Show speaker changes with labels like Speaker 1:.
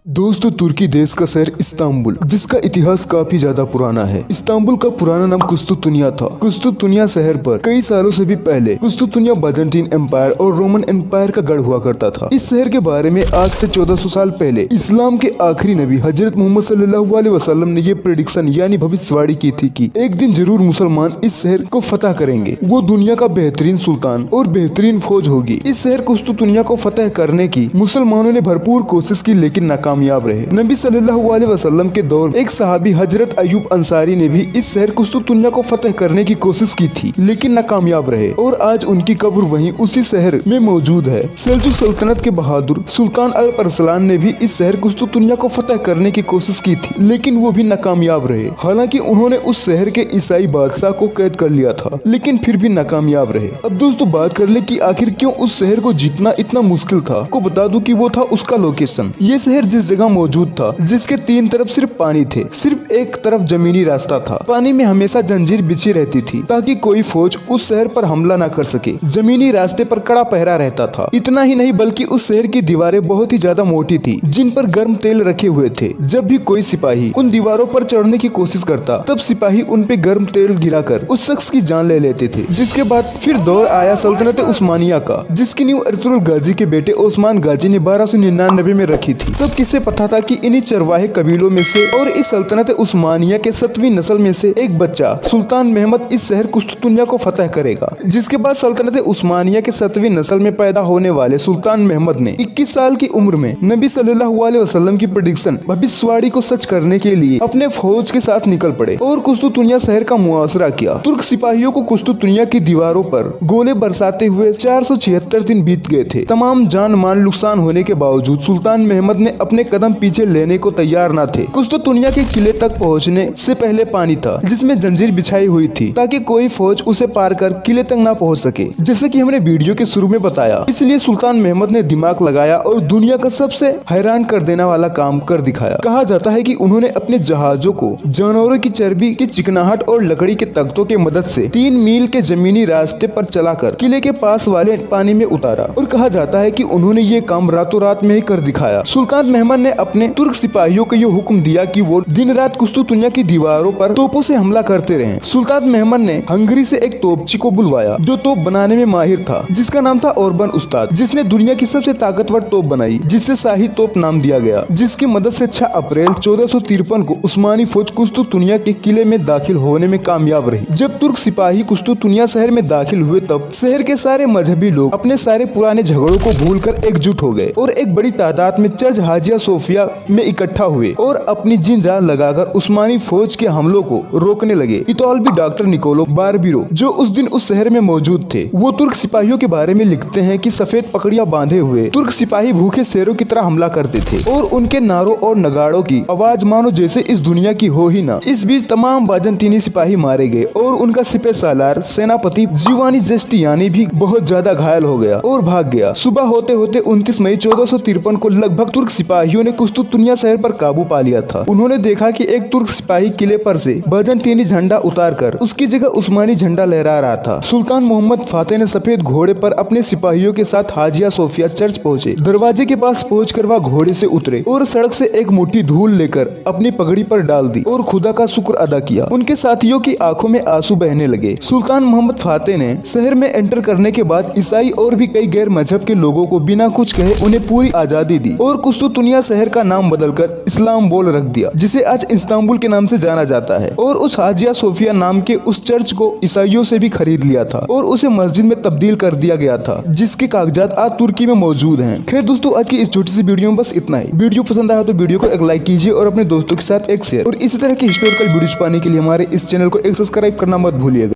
Speaker 1: दोस्तों, तुर्की देश का शहर इस्तांबुल, जिसका इतिहास काफी ज्यादा पुराना है। इस्तांबुल का पुराना नाम कुस्तुतुनिया था। कुस्तुतुनिया शहर पर कई सालों से भी पहले कुस्तुतुनिया बाइजेंटीन एम्पायर और रोमन एम्पायर का गढ़ हुआ करता था। इस शहर के बारे में आज से 1400 साल पहले इस्लाम के आखिरी नबी हजरत मोहम्मद सल्लल्लाहु अलैहि वसल्लम ने ये प्रेडिक्शन यानी भविष्यवाणी की थी कि एक दिन जरूर मुसलमान इस शहर को फतह करेंगे। वो दुनिया का बेहतरीन सुल्तान और बेहतरीन फौज होगी। इस शहर कुस्तुतुनिया को फतह करने की मुसलमानों ने भरपूर कोशिश की, लेकिन नाकामयाब रहे। नबी सल्लल्लाहु अलैहि वसल्लम के दौर एक सहाबी हजरत अयूब अंसारी ने भी इस शहर कुस्तुतुनिया को फतह करने की कोशिश की थी, लेकिन नाकामयाब रहे और आज उनकी कब्र वहीं उसी शहर में मौजूद है। सेल्जुक सल्तनत के बहादुर सुल्तान अल अरसलान ने भी इस शहर कुस्तुतुनिया को फतह करने की कोशिश की थी, लेकिन वो भी नाकामयाब रहे। हालांकि उन्होंने उस शहर के ईसाई बादशाह को कैद कर लिया था, लेकिन फिर भी नाकामयाब रहे। अब दोस्तों बात कर ले कि आखिर क्यों उस शहर को जीतना इतना मुश्किल था। आपको बता दूं कि वो था उसका लोकेशन। ये शहर जिस जगह मौजूद था, जिसके तीन तरफ सिर्फ पानी थे, सिर्फ एक तरफ जमीनी रास्ता था। पानी में हमेशा जंजीर बिछी रहती थी ताकि कोई फौज उस शहर पर हमला न कर सके। जमीनी रास्ते पर कड़ा पहरा रहता था। इतना ही नहीं बल्कि उस शहर की दीवारें बहुत ही ज्यादा मोटी थी, जिन पर गर्म तेल रखे हुए थे। जब भी कोई सिपाही उन दीवारों पर चढ़ने की कोशिश करता, तब सिपाही उन पे गर्म तेल गिराकर उस शख्स की जान ले लेते थे। जिसके बाद फिर दौर आया सल्तनत उस्मानिया का, जिसकी नींव अर्तुगरुल गाजी के बेटे ओस्मान गाजी ने 1299 में रखी थी। तब किसे पता था कि इन्हीं चरवाहे कबीलों में से और इस सल्तनत उस्मानिया के 7वीं नस्ल में से एक बच्चा सुल्तान महमद इस शहर कुस्तुतुनिया को फतह करेगा। जिसके बाद सल्तनत उस्मानिया के 7वीं नस्ल में पैदा होने वाले सुल्तान महमद ने 21 साल की उम्र में नबी सल्लल्लाहु अलैहि वसल्लम की प्रेडिक्शन भविष्यवाणी को सच करने के लिए अपने फौज के साथ निकल पड़े और कुस्तुतुनिया शहर का मुआसरा किया। तुर्क सिपाहियों को कुस्तुतुनिया की दीवारों पर गोले बरसाते हुए 476 दिन बीत गए थे। तमाम जान माल नुकसान होने के बावजूद सुल्तान महमद ने अपने कदम पीछे लेने को तैयार न थे। कुस्तुतुनिया के किले तक पहुंचने से पहले पानी था, जिसमें जंजीर बिछाई हुई थी ताकि कोई फौज उसे पार कर किले तक न पहुंच सके, जैसे कि हमने वीडियो के शुरू में बताया। इसलिए सुल्तान महमद ने दिमाग लगाया और दुनिया का सबसे हैरान कर देने वाला काम कर दिखाया। कहा जाता है कि उन्होंने अपने जहाजों को जानवरों की चर्बी की चिकनाहट और लकड़ी के तख्तों की मदद से 3 मील के जमीनी रास्ते पर चलाकर किले के पास वाले पानी में उतारा और कहा जाता है कि उन्होंने ये काम रातों रात में ही कर दिखाया। सुल्तान महमद ने अपने तुर्क सिपाहियों को ये हुक्म दिया कि वो दिन रात कुस्तुतुनिया की दीवारों पर तोपों से हमला करते रहे। सुल्तान महमद ने हंगरी से एक तोपची को बुलवाया जो तोप बनाने में माहिर था, जिसका नाम था ओरबन उस्ताद, जिसने दुनिया की सबसे ताकतवर तोप बनाई, जिससे शाही तोप नाम दिया गया। जिसकी मदद से 6 अप्रैल 1453 को उस्मानी फौज कुस्तुतुनिया के किले में दाखिल होने में कामयाब रही। जब तुर्क सिपाही कुस्तुतुनिया शहर में दाखिल हुए, तब शहर के सारे मजहबी लोग अपने सारे पुराने झगड़ों को भूलकर एकजुट हो गए और एक बड़ी तादाद में चर्च हाजिया सोफिया में इकट्ठा हुए और अपनी जीन जान लगाकर उस्मानी फौज के हमलों को रोकने लगे। इतालवी डॉक्टर निकोलो बारबीरो, जो उस दिन उस शहर में मौजूद थे, वो तुर्क सिपाहियों के बारे में लिखते हैं कि सफेद पकड़ियां बांधे हुए तुर्क सिपाही भूखे शेरों की तरह हमला करते थे और उनके नारों और नगाड़ों की आवाज मानो जैसे इस दुनिया की हो ही ना। इस बीच तमाम बाइजेंटीनी सिपाही मारे गए और उनका सिपह सालार सेनापति जीवानी जस्टियानी भी बहुत ज्यादा घायल हो गया और भाग गया। सुबह होते होते 29 मई 1453 को लगभग तुर्क सिपाहियों ने कुस्तुतुनिया शहर पर काबू पा लिया था। उन्होंने देखा कि एक तुर्क सिपाही किले पर से बाइजेंटीनी झंडा उतारकर उसकी जगह उस्मानी झंडा लहरा रहा था। सुल्तान मोहम्मद फातेह ने सफेद घोड़े पर अपने सिपाहियों के साथ हाजिया सोफिया चर्च पहुंचे। दरवाजे के पास पहुंचकर वह घोड़े से उतरे और सड़क से एक मुट्ठी धूल लेकर अपनी पगड़ी पर डाल दी और खुदा का शुक्र अदा किया। उनके साथियों की आंखों में आंसू बहने लगे। सुल्तान मोहम्मद फातेह ने शहर में एंटर करने के बाद ईसाई और भी कई गैर मजहब के लोगों को बिना कुछ कहे उन्हें पूरी आजादी दी और कुस्तुतुनिया शहर का नाम बदलकर इस्लाम बोल रख दिया, जिसे आज इस्तांबुल के नाम से जाना जाता है। और उस हाजिया सोफिया नाम के उस चर्च को ईसाइयों से भी खरीद लिया था और उसे मस्जिद में तब्दील कर दिया गया था, जिसके कागजात आज तुर्की में मौजूद हैं। खैर दोस्तों, आज की इस छोटी सी वीडियो में बस इतना ही। वीडियो पसंद आया तो वीडियो को एक लाइक कीजिए और अपने दोस्तों के साथ एक शेयर, और इसी तरह की हिस्टोरिकल वीडियोस पाने के लिए हमारे इस चैनल को एक सब्सक्राइब करना मत भूलिएगा।